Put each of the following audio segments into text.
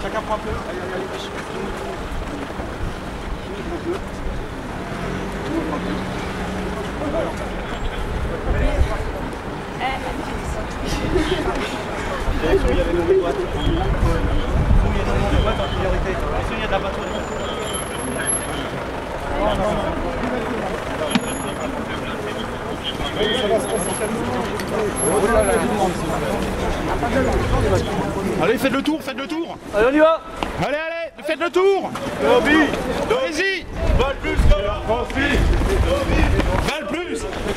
Chacun prend un peu. Il y avait nos boîtes. Il y a des boîtes en priorité. Il y a de la patrouille. Allez, faites le tour, faites le tour. Allez, on y va. Allez, allez, faites le tour. Allez-y. Val plus que leur profit.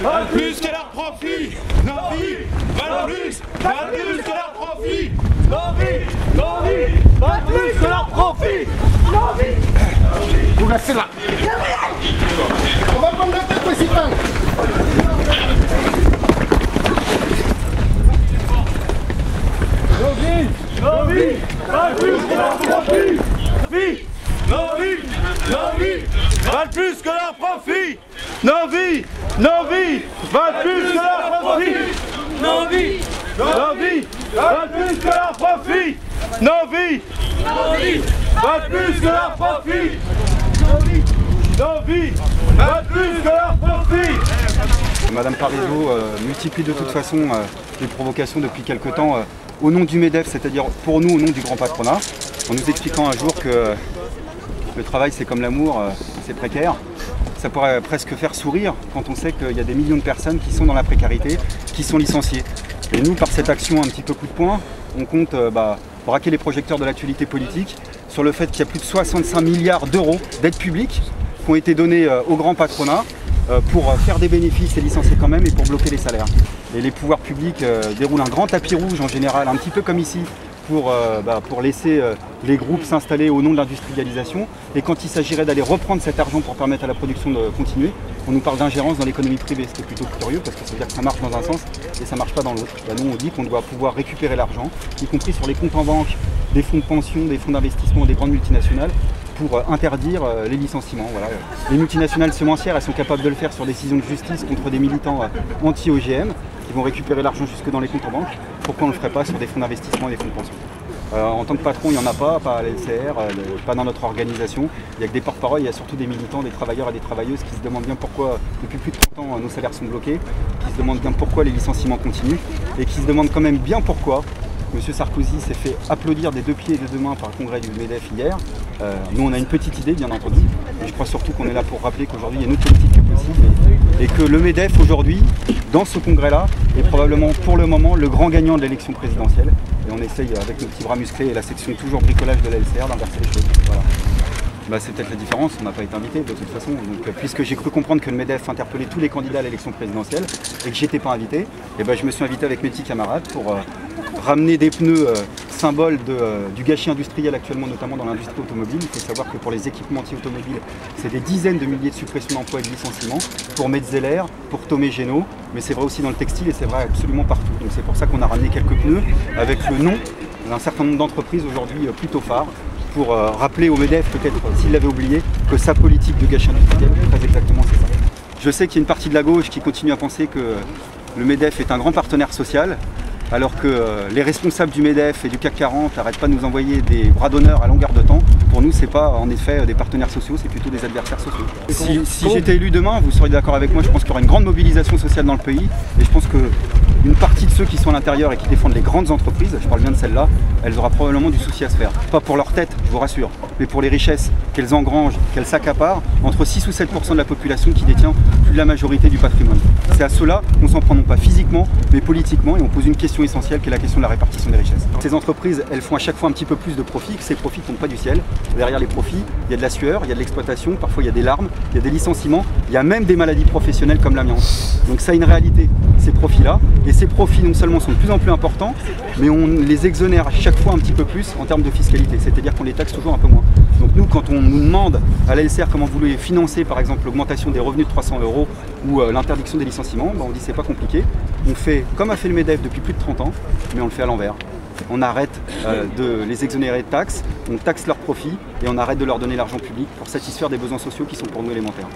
Val plus que leur profit. Novi. Val plus que leur profit. Novi. Val plus que leur profit. Vous restez là. On va prendre la tête principale. Novi. Val plus que leur profit. Novi. Val plus que leur profit. Novi. Val plus que leur profit. Novi. Val plus que leur profit. Novi. Val plus que leur profit. Novi. Val plus que leur profit. Madame Parisot multiplie de toute façon les provocations depuis quelque temps au nom du MEDEF, c'est-à-dire pour nous au nom du grand patronat, en nous expliquant un jour que le travail c'est comme l'amour, c'est précaire. Ça pourrait presque faire sourire quand on sait qu'il y a des millions de personnes qui sont dans la précarité, qui sont licenciées. Et nous, par cette action un petit peu coup de poing, on compte braquer les projecteurs de l'actualité politique sur le fait qu'il y a plus de 65 milliards d'euros d'aides publiques qui ont été donnés au grand patronat pour faire des bénéfices et licencier quand même et pour bloquer les salaires. Et les pouvoirs publics déroulent un grand tapis rouge en général, un petit peu comme ici, pour laisser les groupes s'installer au nom de l'industrialisation. Et quand il s'agirait d'aller reprendre cet argent pour permettre à la production de continuer, on nous parle d'ingérence dans l'économie privée. C'était plutôt curieux parce que ça veut dire que ça marche dans un sens et ça ne marche pas dans l'autre. Nous on dit qu'on doit pouvoir récupérer l'argent, y compris sur les comptes en banque des fonds de pension, des fonds d'investissement des grandes multinationales, pour interdire les licenciements. Voilà. Les multinationales semencières, elles sont capables de le faire sur décision de justice contre des militants anti-OGM qui vont récupérer l'argent jusque dans les comptes en banque. Pourquoi on ne le ferait pas sur des fonds d'investissement et des fonds de pension? En tant que patron, il n'y en a pas à l'LCR, pas dans notre organisation. Il n'y a que des porte-paroles, il y a surtout des militants, des travailleurs et des travailleuses qui se demandent bien pourquoi, depuis plus de 30 ans, nos salaires sont bloqués, qui se demandent bien pourquoi les licenciements continuent et qui se demandent quand même bien pourquoi M. Sarkozy s'est fait applaudir des deux pieds et des deux mains par le congrès du MEDEF hier. Nous, on a une petite idée, bien entendu, mais je crois surtout qu'on est là pour rappeler qu'aujourd'hui, il y a une autre politique qui est possible et que le MEDEF, aujourd'hui, dans ce congrès-là, est probablement, pour le moment, le grand gagnant de l'élection présidentielle. Et on essaye, avec nos petits bras musclés et la section toujours bricolage de la LCR, d'inverser les choses. Voilà. C'est peut-être la différence, on n'a pas été invité de toute façon. Donc, puisque j'ai cru comprendre que le MEDEF interpellait tous les candidats à l'élection présidentielle et que j'étais pas invité, je me suis invité avec mes petits camarades pour ramener des pneus symboles du gâchis industriel actuellement, notamment dans l'industrie automobile. Il faut savoir que pour les équipementiers automobiles, c'est des dizaines de milliers de suppressions d'emplois et de licenciements pour Metzeler, pour Tomé Génaud, mais c'est vrai aussi dans le textile et c'est vrai absolument partout. Donc c'est pour ça qu'on a ramené quelques pneus avec le nom d'un certain nombre d'entreprises aujourd'hui plutôt phares, pour rappeler au MEDEF, peut-être s'il l'avait oublié, que sa politique de gâchis industriel, très exactement c'est ça. Je sais qu'il y a une partie de la gauche qui continue à penser que le MEDEF est un grand partenaire social, alors que les responsables du MEDEF et du CAC 40 n'arrêtent pas de nous envoyer des bras d'honneur à longueur de temps. Pour nous, ce n'est pas en effet des partenaires sociaux, c'est plutôt des adversaires sociaux. Si j'étais élu demain, vous seriez d'accord avec moi, je pense qu'il y aura une grande mobilisation sociale dans le pays, et je pense que Une partie de ceux qui sont à l'intérieur et qui défendent les grandes entreprises, je parle bien de celles-là, elles auront probablement du souci à se faire. Pas pour leur tête, je vous rassure, mais pour les richesses qu'elles engrangent, qu'elles s'accaparent, entre 6 ou 7% de la population qui détient plus de la majorité du patrimoine. C'est à cela qu'on s'en prend non pas physiquement, mais politiquement, et on pose une question essentielle qui est la question de la répartition des richesses. Ces entreprises, elles font à chaque fois un petit peu plus de profits, que ces profits ne tombent pas du ciel. Derrière les profits, il y a de la sueur, il y a de l'exploitation, parfois il y a des larmes, il y a des licenciements, il y a même des maladies professionnelles comme l'amiante. Donc ça a une réalité, ces profits-là, et ces profits non seulement sont de plus en plus importants, mais on les exonère à chaque fois un petit peu plus en termes de fiscalité, c'est-à-dire qu'on les taxe toujours un peu moins. Donc nous, quand on nous demande à la LCR comment vous voulez financer par exemple l'augmentation des revenus de 300 € ou l'interdiction des licenciements, on dit c'est pas compliqué, on fait comme a fait le MEDEF depuis plus de 30 ans, mais on le fait à l'envers. On arrête de les exonérer de taxes, on taxe leurs profits et on arrête de leur donner l'argent public pour satisfaire des besoins sociaux qui sont pour nous élémentaires.